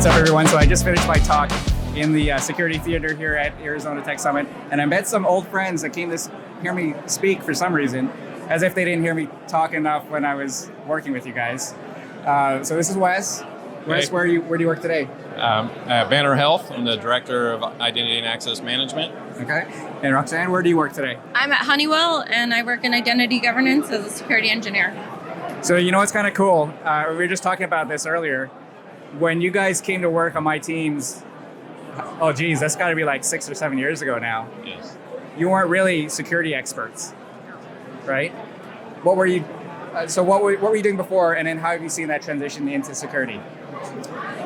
What's up, everyone? So I just finished my talk in the security theater here at Arizona Tech Summit, and I met some old friends that came to hear me speak for some reason, as if they didn't hear me talk enough when I was working with you guys. So this is Wes. Wes, where do you work today? At Banner Health. I'm the Director of Identity and Access Management. Okay. And Roxanne, where do you work today? I'm at Honeywell, and I work in identity governance as a security engineer. So you know what's kind of cool? We were just talking about this earlier. When you guys came to work on my teams, oh geez, that's got to be like 6 or 7 years ago now. Yes. You weren't really security experts, right? What were you? So what were you doing before, and then how have you seen that transition into security?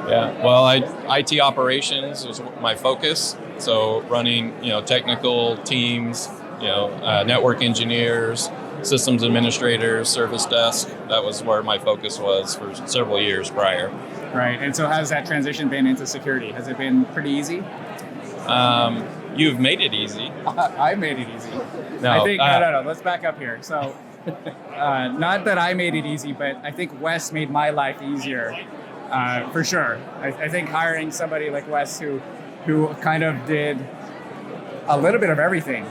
Yeah. Well, IT operations was my focus. So running, technical teams, network engineers, systems administrators, service desk. That was where my focus was for several years prior. Right. And so how's that transition been into security? Has it been pretty easy? You've made it easy. I made it easy. No, I think, no. Let's back up here. So not that I made it easy, but I think Wes made my life easier, for sure. I think hiring somebody like Wes who kind of did a little bit of everything,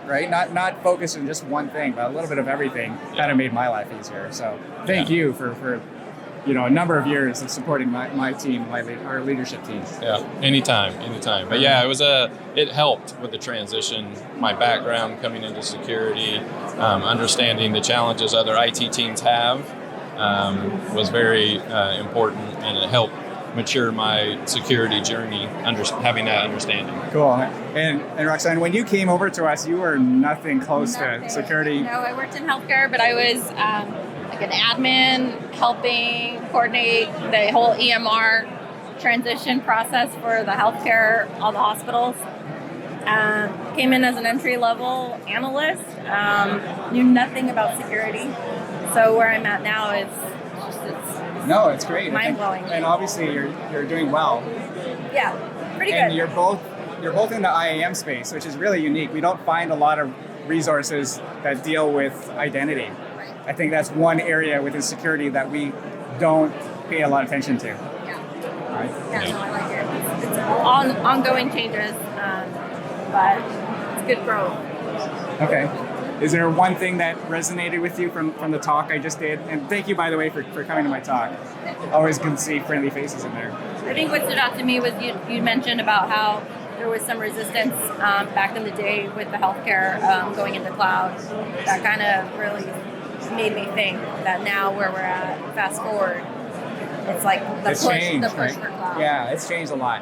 right? Not focused on just one thing, but a little bit of everything kind of made my life easier. So thank you for a number of years of supporting my team, our leadership team. Yeah, anytime. But yeah, it helped with the transition. My background coming into security, understanding the challenges other IT teams have, was very important, and it helped mature my security journey, having that understanding. Cool. And Roxanne, when you came over to us, you were nothing close to security. No, I worked in healthcare, but I was like an admin, helping coordinate the whole EMR transition process for the healthcare, all the hospitals. Came in as an entry-level analyst, knew nothing about security. So where I'm at now is it's great. Mind-blowing. And obviously you're doing well. Yeah, pretty good. And you're both in the IAM space, which is really unique. We don't find a lot of resources that deal with identity. Right. I think that's one area within security that we don't pay a lot of attention to. Yeah. Right? Yeah, no, I like it. It's ongoing changes, but it's good growth. Okay. Is there one thing that resonated with you from the talk I just did? And thank you, by the way, for coming to my talk. Always good to see friendly faces in there. I think what stood out to me was you mentioned about how there was some resistance back in the day with the healthcare going into cloud. That kind of really made me think that now where we're at, fast forward, it's like the push for cloud. Yeah, it's changed a lot.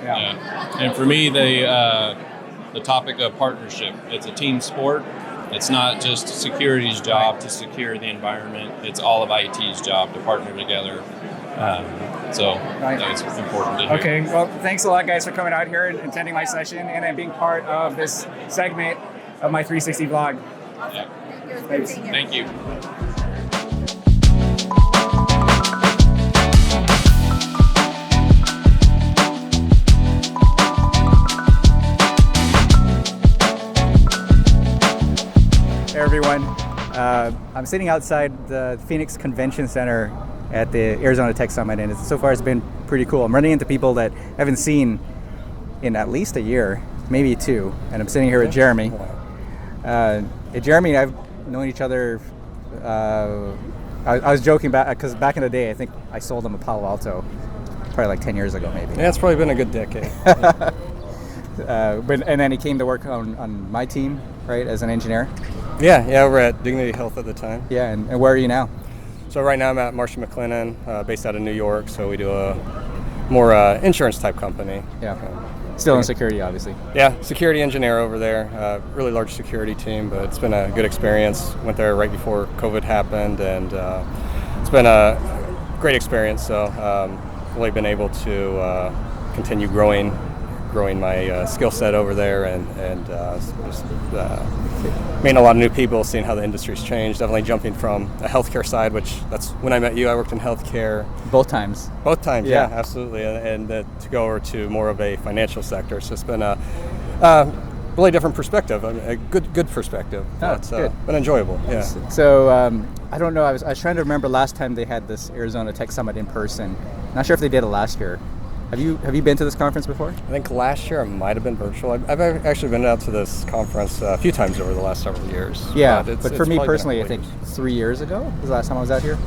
Yeah. And for me, the topic of partnership, it's a team sport. It's not just security's job to secure the environment. It's all of IT's job to partner together. So that's important to hear. Okay, well, thanks a lot, guys, for coming out here and attending my session and then being part of this segment of my 360 vlog. Yeah. Thanks. Thank you. Hey everyone, I'm sitting outside the Phoenix Convention Center at the Arizona Tech Summit, and so far it's been pretty cool. I'm running into people that I haven't seen in at least a year, maybe 2, and I'm sitting here with Jeremy. Jeremy and I've known each other, I was joking because back in the day I think I sold him a Palo Alto, probably like 10 years ago maybe. Yeah, it's probably been a good decade. And then he came to work on my team, right, as an engineer? Yeah, we're at Dignity Health at the time. Yeah, and where are you now? So right now I'm at Marsh & McLennan, based out of New York, so we do a more insurance type company. Yeah, still in security, obviously. Yeah, security engineer over there, really large security team, but it's been a good experience. Went there right before COVID happened, and it's been a great experience, so really been able to continue growing my skill set over there, and just meeting a lot of new people, seeing how the industry's changed. Definitely jumping from a healthcare side, which that's when I met you. I worked in healthcare. Both times, yeah, absolutely. And to go over to more of a financial sector, it's just been a really different perspective. A good perspective. It's been enjoyable. Yeah. So I don't know. I was trying to remember last time they had this Arizona Tech Summit in person. Not sure if they did it last year. Have you been to this conference before? I think last year it might have been virtual. I've actually been out to this conference a few times over the last several years. Yeah, but for me probably been a personally, I couple think years. 3 years ago was the last time I was out here.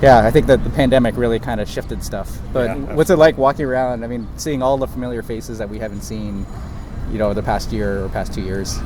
Yeah, I think that the pandemic really kind of shifted stuff. But Yeah, what's it like walking around? I mean, seeing all the familiar faces that we haven't seen, the past year or past 2 years.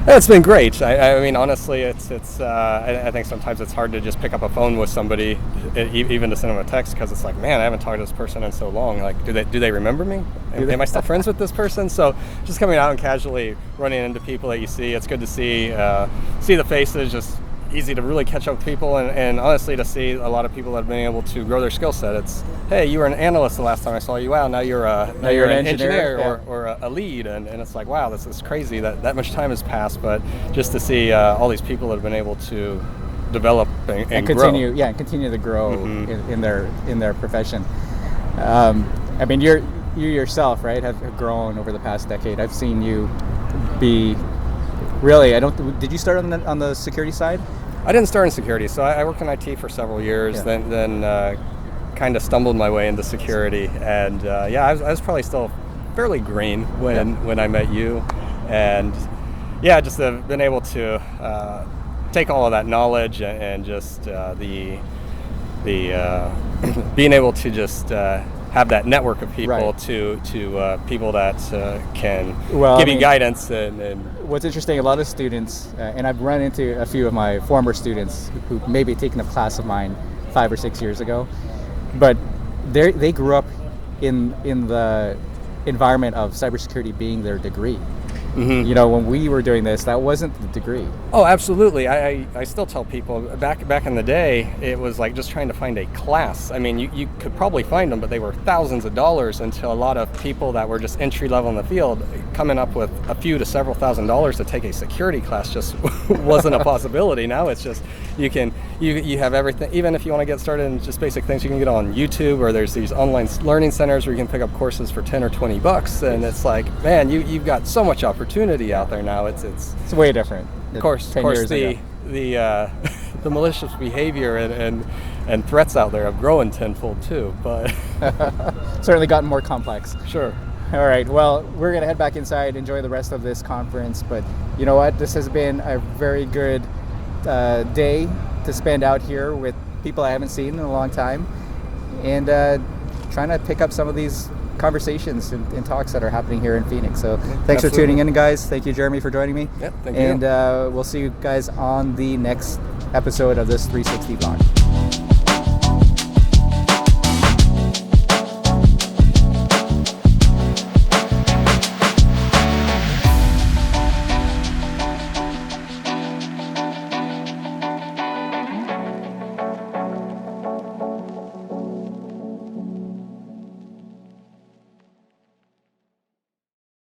It's been great. I mean, honestly, I think sometimes it's hard to just pick up a phone with somebody, even to send them a text, because it's like, man, I haven't talked to this person in so long. Like, do they remember me? Am I still friends with this person? So just coming out and casually running into people that you see, it's good to see the faces. Just easy to really catch up with people, and honestly to see a lot of people that have been able to grow their skill set. It's, hey, you were an analyst the last time I saw you. Wow, now you're an engineer yeah. or a lead, and it's like, wow, this is crazy that much time has passed. But just to see all these people that have been able to develop and continue, grow. and continue to grow Mm-hmm. in their profession. I mean, you yourself, right, have grown over the past decade. I've seen you be really. Did you start on the security side? I didn't start in security, so I worked in IT for several years. Yeah. Then kind of stumbled my way into security, and I was probably still fairly green when I met you, and just have been able to take all of that knowledge and just the being able to just have that network of people Right. to people that can Well, give I you mean, guidance and What's interesting, a lot of students, and I've run into a few of my former students who maybe taken a class of mine 5 or 6 years ago, but they grew up in the environment of cybersecurity being their degree. Mm-hmm. When we were doing this, that wasn't the degree. Oh, absolutely. I still tell people back in the day, it was like just trying to find a class. I mean, you could probably find them, but they were thousands of dollars, until a lot of people that were just entry level in the field coming up with a few to several $1,000s to take a security class just wasn't a possibility. Now it's just you have everything. Even if you want to get started in just basic things, you can get on YouTube, or there's these online learning centers where you can pick up courses for $10 or $20, and it's like, man, you've got so much opportunity out there now. It's way different. of course, 10 years the ago. the malicious behavior and threats out there have grown tenfold too. But Certainly gotten more complex. sure. All right, well, we're going to head back inside, enjoy the rest of this conference. But you know what? This has been a very good day to spend out here with people I haven't seen in a long time, and trying to pick up some of these conversations and talks that are happening here in Phoenix. So thanks for Absolutely. tuning in, guys. Thank you, Jeremy, for joining me. Yep, thank you. And we'll see you guys on the next episode of this 360 vlog.